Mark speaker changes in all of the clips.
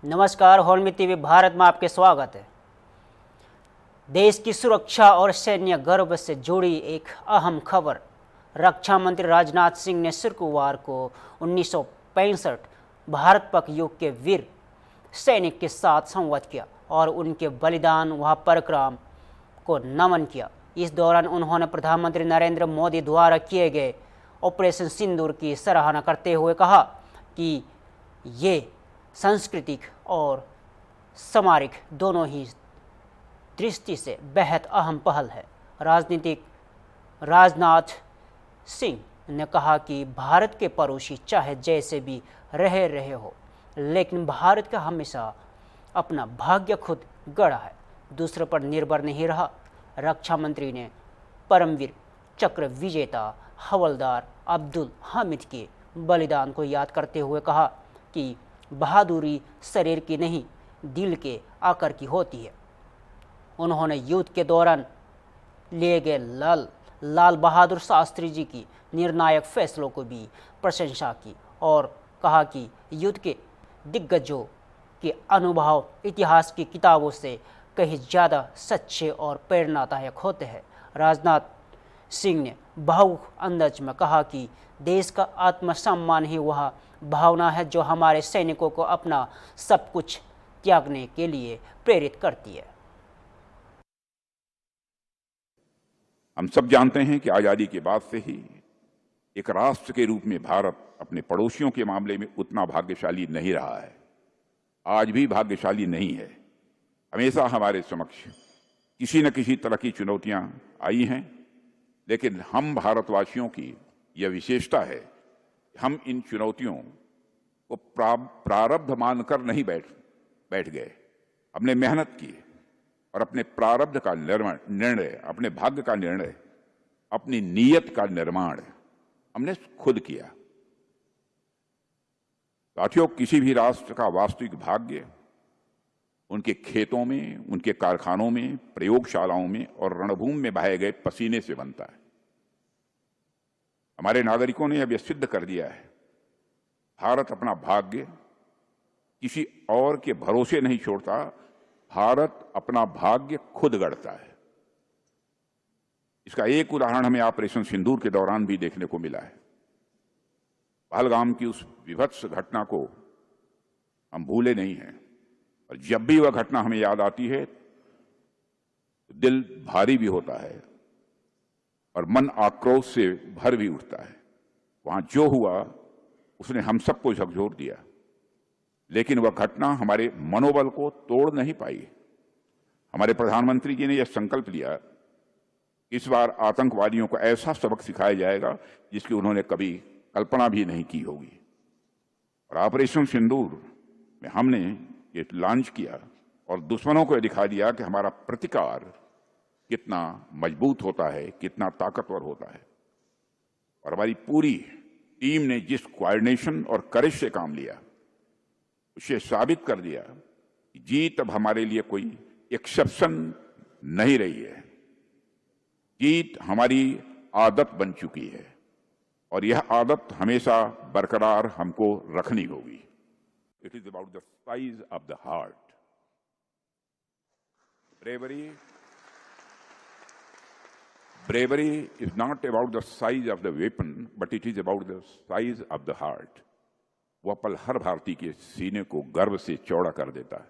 Speaker 1: नमस्कार, होलमी टीवी भारत में आपके स्वागत है। देश की सुरक्षा और सैन्य गर्व से जुड़ी एक अहम खबर। रक्षा मंत्री राजनाथ सिंह ने शुक्रवार को 1965 भारत पाक युद्ध के वीर सैनिक के साथ संवाद किया और उनके बलिदान व पराक्रम को नमन किया। इस दौरान उन्होंने प्रधानमंत्री नरेंद्र मोदी द्वारा किए गए ऑपरेशन सिंदूर की सराहना करते हुए कहा कि ये सांस्कृतिक और सामरिक दोनों ही दृष्टि से बेहद अहम पहल है। राजनाथ सिंह ने कहा कि भारत के पड़ोसी चाहे जैसे भी रहे हो, लेकिन भारत का हमेशा अपना भाग्य खुद गढ़ा है, दूसरे पर निर्भर नहीं रहा। रक्षा मंत्री ने परमवीर चक्र विजेता हवलदार अब्दुल हामिद के बलिदान को याद करते हुए कहा कि बहादुरी शरीर की नहीं, दिल के आकार की होती है। उन्होंने युद्ध के दौरान लिए गए लाल बहादुर शास्त्री जी की निर्णायक फैसलों को भी प्रशंसा की और कहा कि युद्ध के दिग्गजों के अनुभव इतिहास की किताबों से कहीं ज़्यादा सच्चे और प्रेरणादायक होते हैं। राजनाथ सिंह ने भावुक अंदाज में कहा कि देश का आत्मसम्मान ही वह भावना है जो हमारे सैनिकों को अपना सब कुछ त्यागने के लिए प्रेरित करती है।
Speaker 2: हम सब जानते हैं कि आजादी के बाद से ही एक राष्ट्र के रूप में भारत अपने पड़ोसियों के मामले में उतना भाग्यशाली नहीं रहा है, आज भी भाग्यशाली नहीं है। हमेशा हमारे समक्ष किसी न किसी तरह की चुनौतियां आई हैं, लेकिन हम भारतवासियों की यह विशेषता है, हम इन चुनौतियों को प्रारब्ध मानकर नहीं बैठ गए। हमने मेहनत की और अपने प्रारब्ध का निर्णय, अपने भाग्य का निर्णय, अपनी नीयत का निर्माण हमने खुद किया। साथियों, किसी भी राष्ट्र का वास्तविक भाग्य उनके खेतों में, उनके कारखानों में, प्रयोगशालाओं में और रणभूमि में बहाए गए पसीने से बनता है। हमारे नागरिकों ने अब यह सिद्ध कर दिया है, भारत अपना भाग्य किसी और के भरोसे नहीं छोड़ता, भारत अपना भाग्य खुद गढ़ता है। इसका एक उदाहरण हमें ऑपरेशन सिंदूर के दौरान भी देखने को मिला है। पहलगाम की उस विभत्स घटना को हम भूले नहीं हैं और जब भी वह घटना हमें याद आती है तो दिल भारी भी होता है और मन आक्रोश से भर भी उठता है। वहां जो हुआ उसने हम सबको झकझोर दिया, लेकिन वह घटना हमारे मनोबल को तोड़ नहीं पाई। हमारे प्रधानमंत्री जी ने यह संकल्प लिया, इस बार आतंकवादियों को ऐसा सबक सिखाया जाएगा जिसकी उन्होंने कभी कल्पना भी नहीं की होगी। और ऑपरेशन सिंदूर में हमने ये लॉन्च किया और दुश्मनों को यह दिखा दिया कि हमारा प्रतिकार कितना मजबूत होता है, कितना ताकतवर होता है। और हमारी पूरी टीम ने जिस कोऑर्डिनेशन और करेज से काम लिया, उसे साबित कर दिया कि जीत अब हमारे लिए कोई एक्सेप्शन नहीं रही है, जीत हमारी आदत बन चुकी है और यह आदत हमेशा बरकरार हमको रखनी होगी। It is about the size of the heart. Bravery is not about the size of the weapon, but it is about the size of the heart. वह पल हर भारतीय के सीने को गर्व से चौड़ा कर देता है।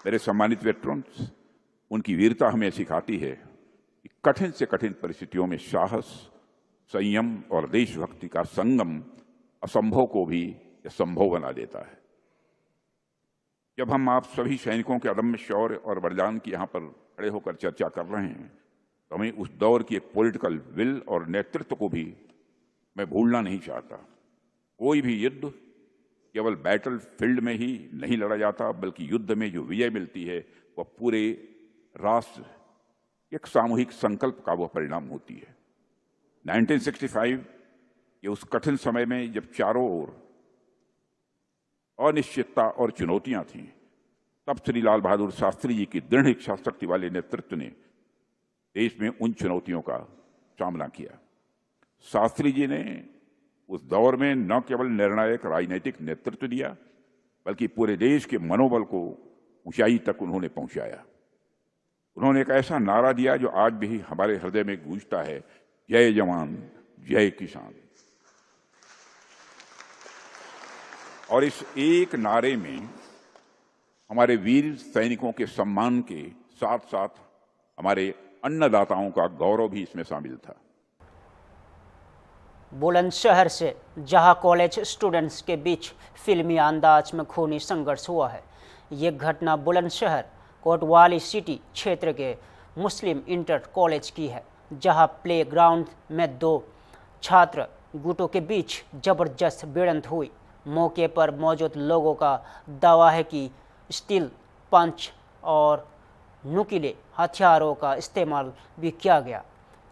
Speaker 2: मेरे सम्मानित वेटरन्स, उनकी वीरता हमें सिखाती है कि कठिन से कठिन परिस्थितियों में साहस, संयम और देशभक्ति का संगम असंभव को भी संभव बना देता है। जब हम आप सभी सैनिकों के अदम्य शौर्य और बलिदान की यहाँ पर खड़े होकर चर्चा कर रहे हैं, तो हमें उस दौर की एक पॉलिटिकल विल और नेतृत्व को भी मैं भूलना नहीं चाहता। कोई भी युद्ध केवल बैटल फील्ड में ही नहीं लड़ा जाता, बल्कि युद्ध में जो विजय मिलती है वह पूरे राष्ट्र एक सामूहिक संकल्प का वह परिणाम होती है। 1965 के उस कठिन समय में जब चारों ओर अनिश्चितता और चुनौतियां थीं, तब श्री लाल बहादुर शास्त्री जी की दृढ़ इच्छा शक्ति वाले नेतृत्व ने देश में उन चुनौतियों का सामना किया। शास्त्री जी ने उस दौर में न केवल निर्णायक राजनीतिक नेतृत्व दिया, बल्कि पूरे देश के मनोबल को ऊंचाई तक उन्होंने पहुंचाया। उन्होंने एक ऐसा नारा दिया जो आज भी हमारे हृदय में गूंजता है, जय जवान जय किसान। और इस एक नारे में हमारे वीर सैनिकों के सम्मान के साथ साथ हमारे अन्नदाताओं का गौरव भी इसमें शामिल था।
Speaker 1: बुलंदशहर से जहां कॉलेज स्टूडेंट्स के बीच फिल्मी अंदाज में खूनी संघर्ष हुआ है, ये घटना बुलंदशहर कोतवाली सिटी क्षेत्र के मुस्लिम इंटर कॉलेज की है, जहां प्लेग्राउंड में दो छात्र गुटों के बीच जबरदस्त भिड़ंत हुई। मौके पर मौजूद लोगों का दावा है कि स्टील पंच और नुकीले हथियारों का इस्तेमाल भी किया गया।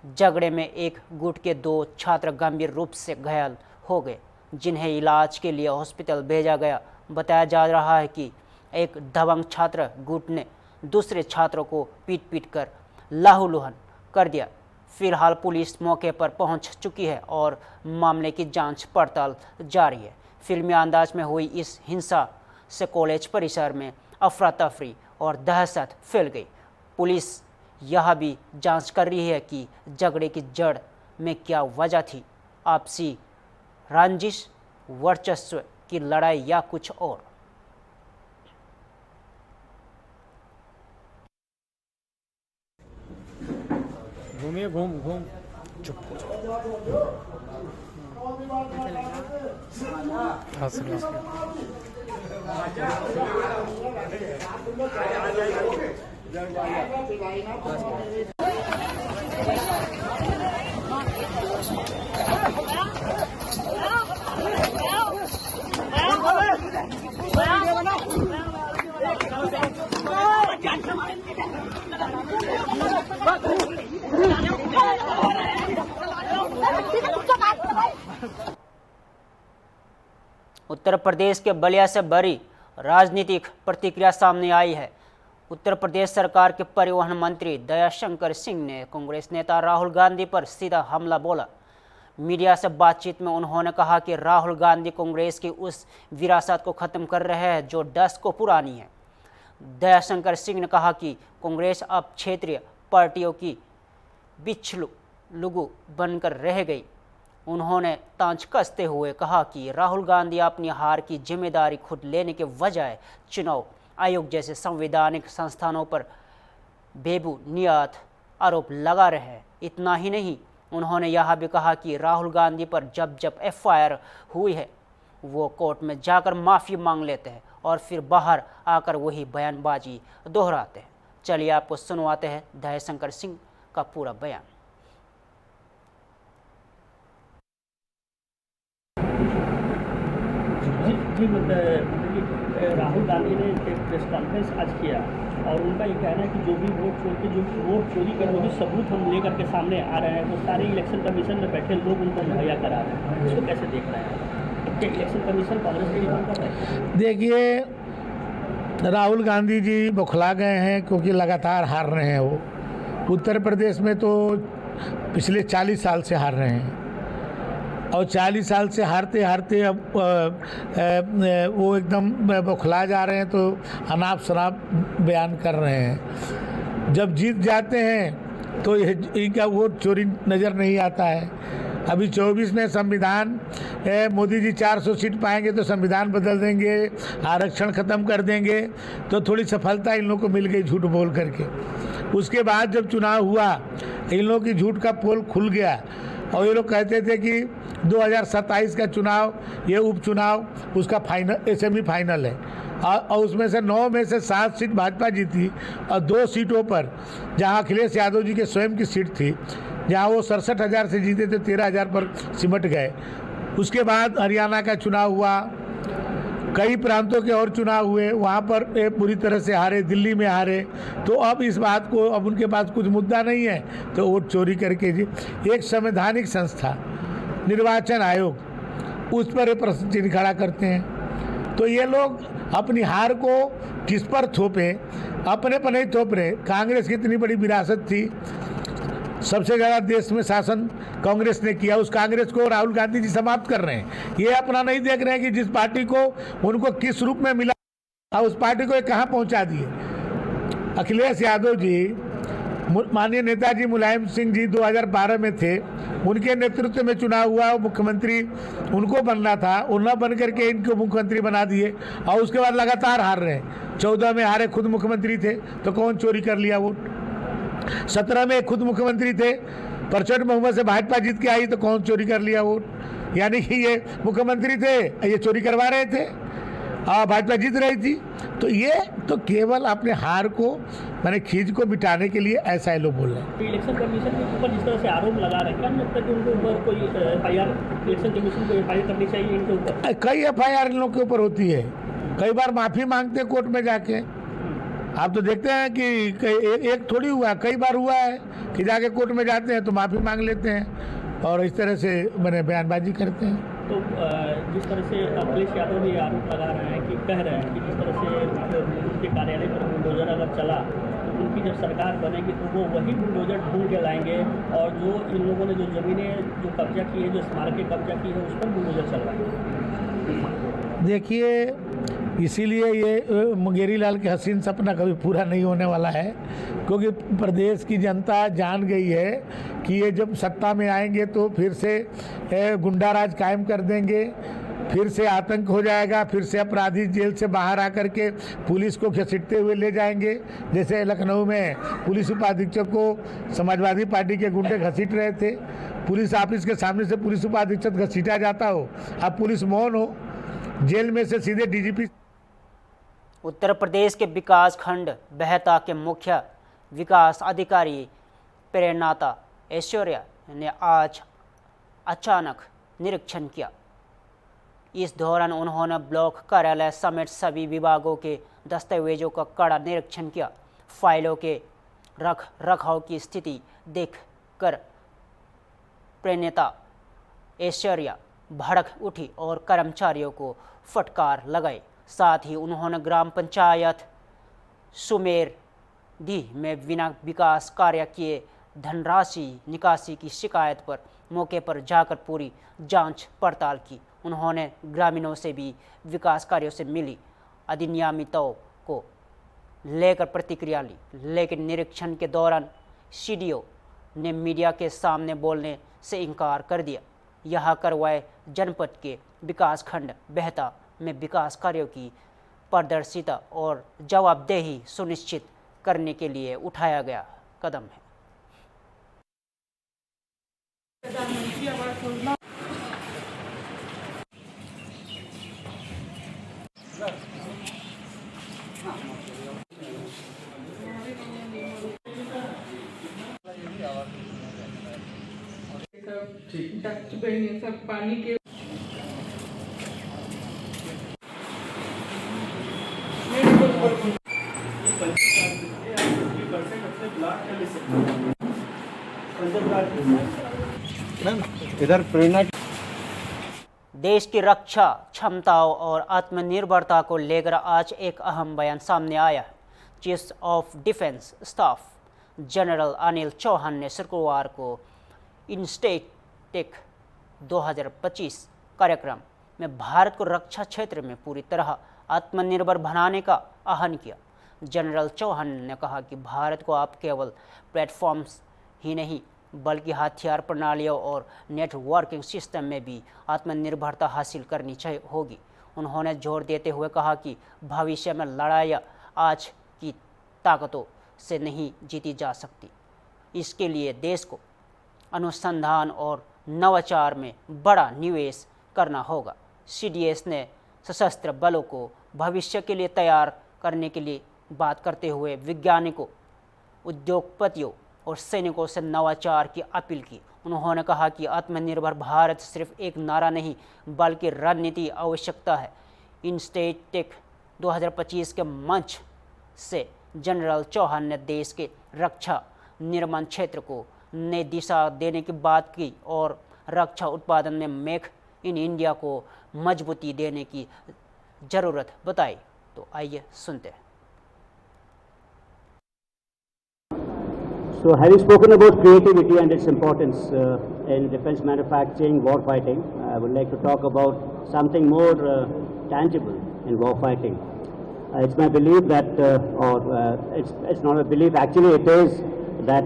Speaker 1: झगड़े में एक गुट के दो छात्र गंभीर रूप से घायल हो गए, जिन्हें इलाज के लिए हॉस्पिटल भेजा गया। बताया जा रहा है कि एक दबंग छात्र गुट ने दूसरे छात्रों को पीट कर लहूलुहान कर दिया। फिलहाल पुलिस मौके पर पहुंच चुकी है और मामले की जांच पड़ताल जारी है। फिल्मी अंदाज में हुई इस हिंसा से कॉलेज परिसर में अफरा तफरी और दहशत फैल गई। पुलिस यह भी जांच कर रही है कि झगड़े की जड़ में क्या वजह थी, आपसी रंजिश, वर्चस्व की लड़ाई या कुछ और।
Speaker 3: घूमिए घूम चुप
Speaker 1: उत्तर प्रदेश के बलिया से बड़ी राजनीतिक प्रतिक्रिया सामने आई है। उत्तर प्रदेश सरकार के परिवहन मंत्री दयाशंकर सिंह ने कांग्रेस नेता राहुल गांधी पर सीधा हमला बोला। मीडिया से बातचीत में उन्होंने कहा कि राहुल गांधी कांग्रेस की उस विरासत को खत्म कर रहे हैं जो दशकों पुरानी है। दयाशंकर सिंह ने कहा कि कांग्रेस अब क्षेत्रीय पार्टियों की बिछलुगु बनकर रह गई। उन्होंने तांच कसते हुए कहा कि राहुल गांधी अपनी हार की जिम्मेदारी खुद लेने के बजाय चुनाव आयोग जैसे संवैधानिक संस्थानों पर बेबुनियाद आरोप लगा रहे हैं। इतना ही नहीं, उन्होंने यह भी कहा कि राहुल गांधी पर जब एफआईआर हुई है वो कोर्ट में जाकर माफ़ी मांग लेते हैं और फिर बाहर आकर वही बयानबाजी दोहराते हैं। चलिए आपको सुनवाते हैं दयाशंकर सिंह का पूरा बयान।
Speaker 4: राहुल गांधी ने एक प्रेस कॉन्फ्रेंस आज किया और उनका ये कहना है कि जो भी वोट चोरी कर, जो भी सबूत हम लेकर के सामने आ रहे हैं वो सारे इलेक्शन कमीशन में बैठे लोग उनको मुहैया करा रहे हैं। इसको कैसे देख रहे हैं? क्या इलेक्शन कमीशन कांग्रेस के डिमांड कर रहे हैं?
Speaker 3: देखिए, राहुल गांधी जी बौखला गए हैं क्योंकि लगातार हार रहे हैं। वो उत्तर प्रदेश में तो पिछले 40 साल से हार रहे हैं और 40 साल से हारते हारते अब वो एकदम बौखला जा रहे हैं, तो अनाप शनाप बयान कर रहे हैं। जब जीत जाते हैं तो इनका वोट चोरी नज़र नहीं आता है। अभी 24 में संविधान, मोदी जी 400 सीट पाएंगे तो संविधान बदल देंगे, आरक्षण ख़त्म कर देंगे, तो थोड़ी सफलता इन लोगों को मिल गई झूठ बोल करके। उसके बाद जब चुनाव हुआ, इन लोगों की झूठ का पोल खुल गया और ये लोग कहते थे कि 2027 का चुनाव, ये उपचुनाव उसका फाइनल सेमीफाइनल है और उसमें से 9 में से 7 सीट भाजपा जीती और 2 सीटों पर जहां अखिलेश यादव जी के स्वयं की सीट थी, जहां वो 67,000 से जीते थे 13,000 पर सिमट गए। उसके बाद हरियाणा का चुनाव हुआ, कई प्रांतों के और चुनाव हुए, वहाँ पर पूरी तरह से हारे, दिल्ली में हारे। तो अब इस बात को, अब उनके पास कुछ मुद्दा नहीं है तो वोट चोरी करके जी एक संवैधानिक संस्था निर्वाचन आयोग, उस पर प्रश्न चिन्ह खड़ा करते हैं। तो ये लोग अपनी हार को किस पर थोपे, अपने पर नहीं थोप रहे। कांग्रेस की इतनी बड़ी विरासत थी, सबसे ज़्यादा देश में शासन कांग्रेस ने किया, उस कांग्रेस को राहुल गांधी जी समाप्त कर रहे हैं। ये अपना नहीं देख रहे हैं कि जिस पार्टी को उनको किस रूप में मिला और उस पार्टी को ये कहाँ पहुँचा दिए। अखिलेश यादव जी, माननीय नेताजी मुलायम सिंह जी 2012 में थे, उनके नेतृत्व में चुनाव हुआ, मुख्यमंत्री उनको बनना था, उन्हें बन करके इनको मुख्यमंत्री बना दिए और उसके बाद लगातार हार रहे हैं। 14 में हारे, खुद मुख्यमंत्री थे तो कौन चोरी कर लिया वोट। 17 में खुद मुख्यमंत्री थे, 65 बहुमत से भाजपा जीत के आई तो कौन चोरी कर लिया वोट। यानी कि ये मुख्यमंत्री थे, ये चोरी करवा रहे थे और भाजपा जीत रही थी। तो ये तो केवल अपने हार को मैंने खींच को मिटाने के लिए ऐसा ही लोग बोल रहे हैं।
Speaker 4: तो इलेक्शन कमीशन के ऊपर जिस तरह से आरोप लगा रहे हैं, क्या लगता है कि उनके ऊपर कोई एफआईआर, इलेक्शन कमीशन को एफआईआर करनी चाहिए इनके ऊपर?
Speaker 3: कई एफआईआर इन लोग के ऊपर होती है, कई बार माफ़ी मांगते हैं कोर्ट में जाके। आप तो देखते हैं कि एक थोड़ी हुआ, कई बार हुआ है कि जाके कोर्ट में जाते हैं तो माफ़ी मांग लेते हैं और इस तरह से मैंने बयानबाजी करते हैं।
Speaker 4: तो जिस तरह से अखिलेश यादव भी आरोप लगा रहे हैं कि कह रहे हैं कि जिस तरह से उनके कार्यालय पर बुलडोजर अगर चला तो उनकी जब सरकार बनेगी तो वो वही बुलडोजर ढूंढ के लाएंगे और जो इन लोगों ने जो ज़मीनें जो कब्जा की है, जो स्मारकें कब्जा की है, उस पर बुलडोजर चलवाएंगे।
Speaker 3: देखिए, इसीलिए ये मुंगेरी लाल के हसीन सपना कभी पूरा नहीं होने वाला है, क्योंकि प्रदेश की जनता जान गई है कि ये जब सत्ता में आएंगे तो फिर से गुंडा राज कायम कर देंगे, फिर से आतंक हो जाएगा, फिर से अपराधी जेल से बाहर आकर के पुलिस को घसीटते हुए ले जाएंगे। जैसे लखनऊ में पुलिस उपाधीक्षक को समाजवादी पार्टी के गुंडे घसीट रहे थे, पुलिस ऑफिस के सामने से पुलिस उपाधीक्षक घसीटा जाता हो, अब पुलिस मौन हो, जेल में से सीधे डीजीपी।
Speaker 1: उत्तर प्रदेश के विकास खंड बेहता के मुख्य विकास अधिकारी प्रेरणाता ऐश्वर्या ने आज अचानक निरीक्षण किया। इस दौरान उन्होंने ब्लॉक कार्यालय समेत सभी विभागों के दस्तावेजों का कड़ा निरीक्षण किया। फाइलों के रख रखाव की स्थिति देखकर प्रेरणाता ऐश्वर्या भड़क उठी और कर्मचारियों को फटकार लगाई। साथ ही उन्होंने ग्राम पंचायत सुमेरदी में बिना विकास कार्य किए धनराशि निकासी की शिकायत पर मौके पर जाकर पूरी जांच पड़ताल की। उन्होंने ग्रामीणों से भी विकास कार्यों से मिली अनियमितताओं को लेकर प्रतिक्रिया ली, लेकिन निरीक्षण के दौरान सीडीओ ने मीडिया के सामने बोलने से इनकार कर दिया। यह कार्रवाई जनपद के विकास खंड बेहता में विकास कार्यों की पारदर्शिता और जवाबदेही सुनिश्चित करने के लिए उठाया गया कदम है।
Speaker 5: सब पानी के
Speaker 6: इधर प्रेरणा
Speaker 1: देश की रक्षा क्षमताओं और आत्मनिर्भरता को लेकर आज एक अहम बयान सामने आया है। Chief of defence staff general Anil Chauhan ने शुक्रवार को इनस्टेटेक 2025 कार्यक्रम में भारत को रक्षा क्षेत्र में पूरी तरह आत्मनिर्भर बनाने का आह्वान किया। जनरल चौहान ने कहा कि भारत को अब केवल प्लेटफॉर्म्स ही नहीं बल्कि हथियार प्रणालियों और नेटवर्किंग सिस्टम में भी आत्मनिर्भरता हासिल करनी होगी। उन्होंने जोर देते हुए कहा कि भविष्य में लड़ाइयाँ आज की ताकतों से नहीं जीती जा सकती। इसके लिए देश को अनुसंधान और नवाचार में बड़ा निवेश करना होगा। सीडीएस ने सशस्त्र बलों को भविष्य के लिए तैयार करने के लिए बात करते हुए वैज्ञानिकों, उद्योगपतियों और सैनिकों से नवाचार की अपील की। उन्होंने कहा कि आत्मनिर्भर भारत सिर्फ एक नारा नहीं बल्कि रणनीति आवश्यकता है। इनस्टेटेक 2025 के मंच से जनरल चौहान ने देश के रक्षा निर्माण क्षेत्र को नई दिशा देने की बात की और रक्षा उत्पादन में मेक इन इंडिया को मजबूती देने की ज़रूरत बताई। तो आइए सुनते हैं।
Speaker 7: So having spoken about creativity and its importance in defense manufacturing, warfighting, I would like to talk about something more tangible in warfighting. It's my belief that, it's not a belief, actually it is, that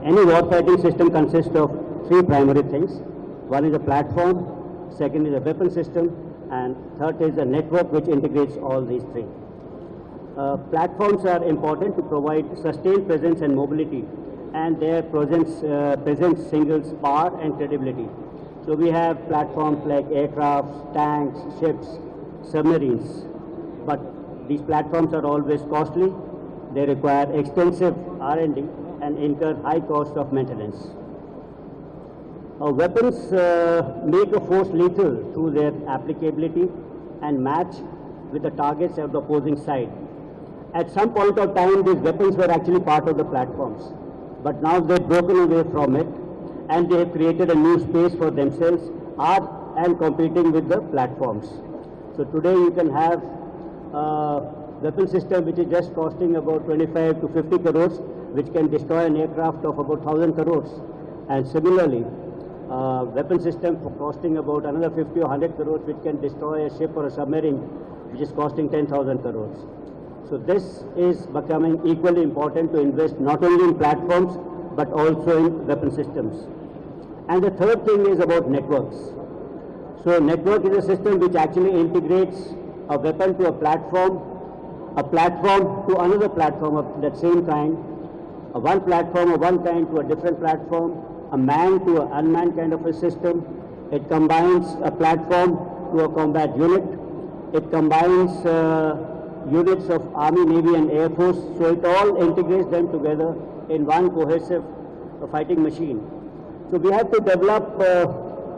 Speaker 7: any warfighting system consists of three primary things. One is a platform, second is a weapon system, and third is a network which integrates all these three. Platforms are important to provide sustained presence and mobility, and their presence signals power and credibility. So we have platforms like aircrafts, tanks, ships, submarines, but these platforms are always costly. They require extensive R&D and incur high cost of maintenance. Weapons make a force lethal through their applicability and match with the targets of the opposing side. At some point of time, these weapons were actually part of the platforms, but now they've broken away from it, and they have created a new space for themselves and competing with the platforms. So today you can have a weapon system which is just costing about 25 to 50 crores, which can destroy an aircraft of about 1,000 crores. And similarly, weapon system costing about another 50 or 100 crores, which can destroy a ship or a submarine, which is costing 10,000 crores. So this is becoming equally important to invest not only in platforms, but also in weapon systems. And the third thing is about networks. So network is a system which actually integrates a weapon to a platform to another platform of that same kind, one platform of one kind to a different platform, a manned to an unmanned kind of a system. It combines a platform to a combat unit. It combines units of Army, Navy and Air Force. So it all integrates them together in one cohesive fighting machine. So we have to develop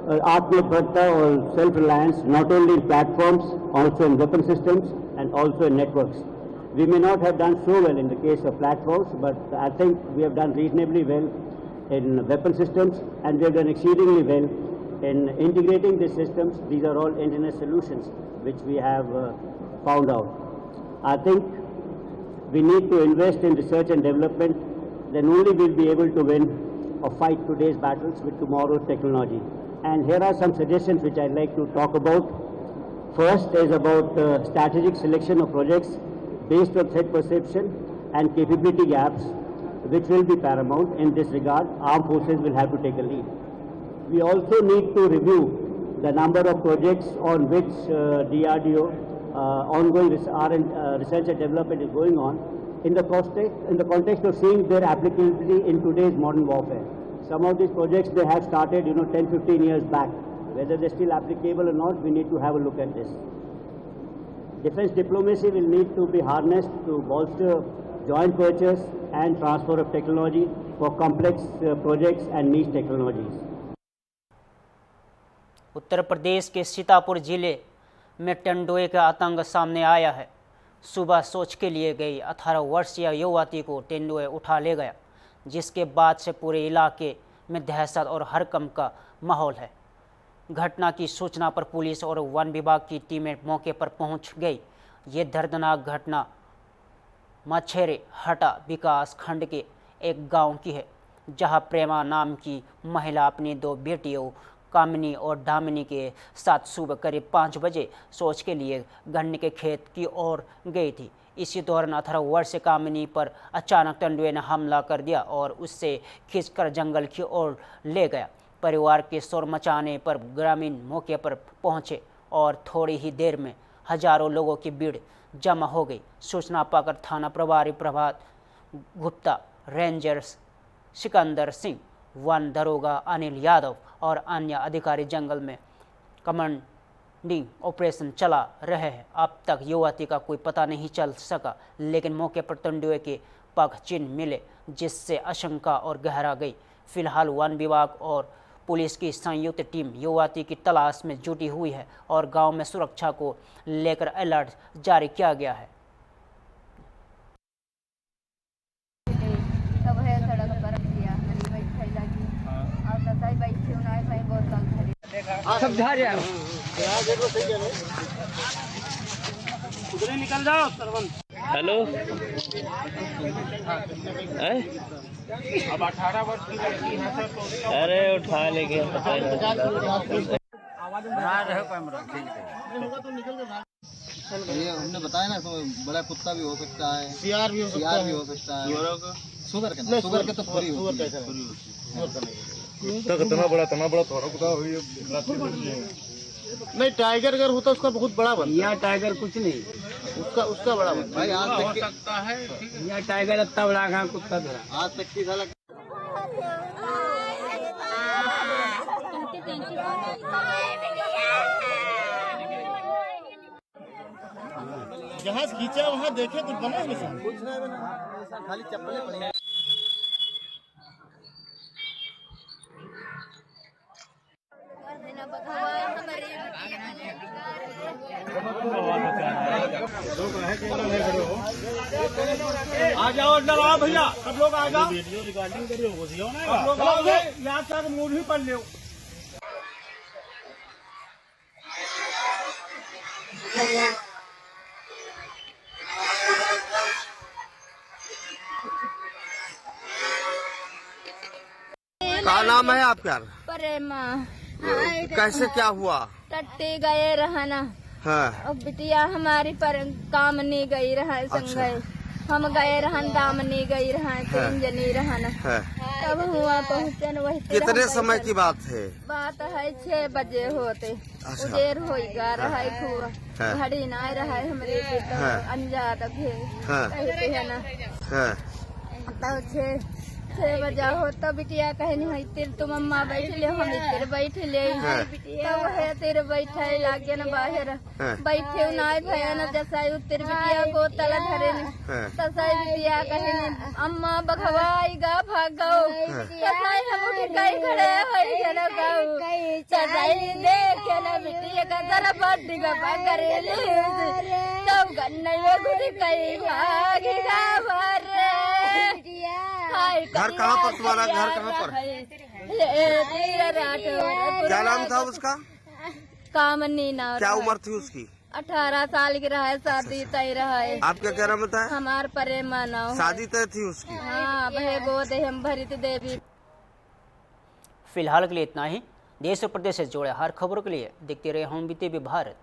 Speaker 7: Atmanirbharta or self-reliance not only in platforms, also in weapon systems and also in networks. We may not have done so well in the case of platforms, but I think we have done reasonably well in weapon systems, and we have done exceedingly well in integrating these systems. These are all engineered solutions which we have found out. I think we need to invest in research and development, then only we'll be able to win or fight today's battles with tomorrow's technology. And here are some suggestions which I'd like to talk about. First is about strategic selection of projects based on threat perception and capability gaps, which will be paramount. In this regard, armed forces will have to take a lead. We also need to review the number of projects on which DRDO ongoing research and development is going on in the context of seeing their applicability in today's modern warfare. Some of these projects they have started 10-15 years back. Whether they're still applicable or not, we need to have a look at this. Defense diplomacy will need to be harnessed to bolster joint purchase and transfer of technology for complex projects and niche technologies.
Speaker 1: Uttar Pradesh के सीतापुर जिले में तेंदुए का आतंक सामने आया है। सुबह सोच के लिए गई 18 वर्षीय युवती को तेंदुए उठा ले गया, जिसके बाद से पूरे इलाके में दहशत और हड़कंप का माहौल है। घटना की सूचना पर पुलिस और वन विभाग की टीमें मौके पर पहुंच गई। ये दर्दनाक घटना मछेरे हटा विकास खंड के एक गांव की है, जहां प्रेमा नाम की महिला अपनी दो बेटियों कामिनी और दामिनी के साथ सुबह करीब 5 बजे सोच के लिए गन्ने के खेत की ओर गई थी। इसी दौरान 18 वर्षीय कामिनी पर अचानक तेंदुए ने हमला कर दिया और उससे खींचकर जंगल की ओर ले गया। परिवार के शोर मचाने पर ग्रामीण मौके पर पहुंचे और थोड़ी ही देर में हजारों लोगों की भीड़ जमा हो गई। सूचना पाकर थाना प्रभारी प्रभात गुप्ता, रेंजर्स सिकंदर सिंह, वन दरोगा अनिल यादव और अन्य अधिकारी जंगल में कमांडिंग ऑपरेशन चला रहे हैं। अब तक युवती का कोई पता नहीं चल सका, लेकिन मौके पर तेंदुए के पग चिन्ह मिले, जिससे आशंका और गहरा गई। फिलहाल वन विभाग और पुलिस की संयुक्त टीम युवती की तलाश में जुटी हुई है और गांव में सुरक्षा को लेकर अलर्ट जारी किया गया है।
Speaker 4: उधर निकल जाओ सरवन।
Speaker 8: हेलो
Speaker 6: अब 18 वर्ष की लड़की है सर, तो
Speaker 8: अरे उठा लेंगे पता ही नहीं चला।
Speaker 6: ये हमने बताया ना, तो बड़ा कुत्ता भी हो सकता है, सियार भी हो सकता है, शुगर के ना, शुगर के तो पूरी होती है।
Speaker 9: इतना बड़ा थोड़ा कुत्ता नहीं, टाइगर अगर होता उसका बहुत बड़ा बनता।
Speaker 6: यहाँ टाइगर कुछ नहीं,
Speaker 9: उसका बड़ा बनता
Speaker 6: भाई आज तक हो सकता है। यहाँ टाइगर इतना बड़ा कहाँ कुत्ता था आज तक की साला।
Speaker 9: जहाज खींचा वहाँ देखे कुछ बना नहीं सर,
Speaker 6: कुछ नहीं बना, खाली चप्पलें पड़ी हैं।
Speaker 9: आ जाओ अंदर आओ भैया, सब लोग आ जाओ। वीडियो रिकॉर्डिंग करियो, घुसियो ना, सब लोग आओ, यहाँ तक मूवी पढ़ लो।
Speaker 6: क्या नाम है आपका?
Speaker 10: प्रेमा।
Speaker 6: कैसे क्या हुआ?
Speaker 10: टट्टी गए रहना,
Speaker 6: हाँ।
Speaker 10: और बिटिया हमारी पर काम नहीं गई रहा संग गए, हम गए रहन दाम नहीं गई रहा, तीन जनी रहन, तब हुआ पहुँचन वही।
Speaker 6: कितने समय की बात है?
Speaker 10: बात है 6 बजे होते, उदेर हो गा रहा है, खुआ घड़ी ना रहा है हमारे बेटा अंजाद है ना, तब 6 बजा हो तब बिटिया कहनी है तेरे तुम अम्मा बैठ ले, हम तेरे बैठ ले, तब है तेरे बैठे लागे न बाहर बैठे ना भया न जसाई तेरे बिटिया को तला धरे न तसाई बिटिया कहनी अम्मा बखवाई गा भागो, तसाई हम उठ गई खड़े होई जन गाऊ, तसाई देख न बिटिया का जरा बड्डी का पकड़े ले, तब गन्ने में घुस गई भागी गा भर।
Speaker 6: घर कहाँ पर तुम्हारा? घर कहाँ पर? क्या नाम था उसका?
Speaker 10: कामनी ना।
Speaker 6: क्या उम्र थी उसकी?
Speaker 10: 18 साल की रहा है, शादी तय रहा है।
Speaker 6: आपका क्या नाम था?
Speaker 10: हमार प्रेमा ना।
Speaker 6: शादी तय थी उसकी?
Speaker 10: हाँ भय गोद हम भरित देवी।
Speaker 1: फिलहाल के लिए इतना ही। देश और प्रदेश से जुड़े हर खबरों के लिए देखते रहे होम बीते भारत।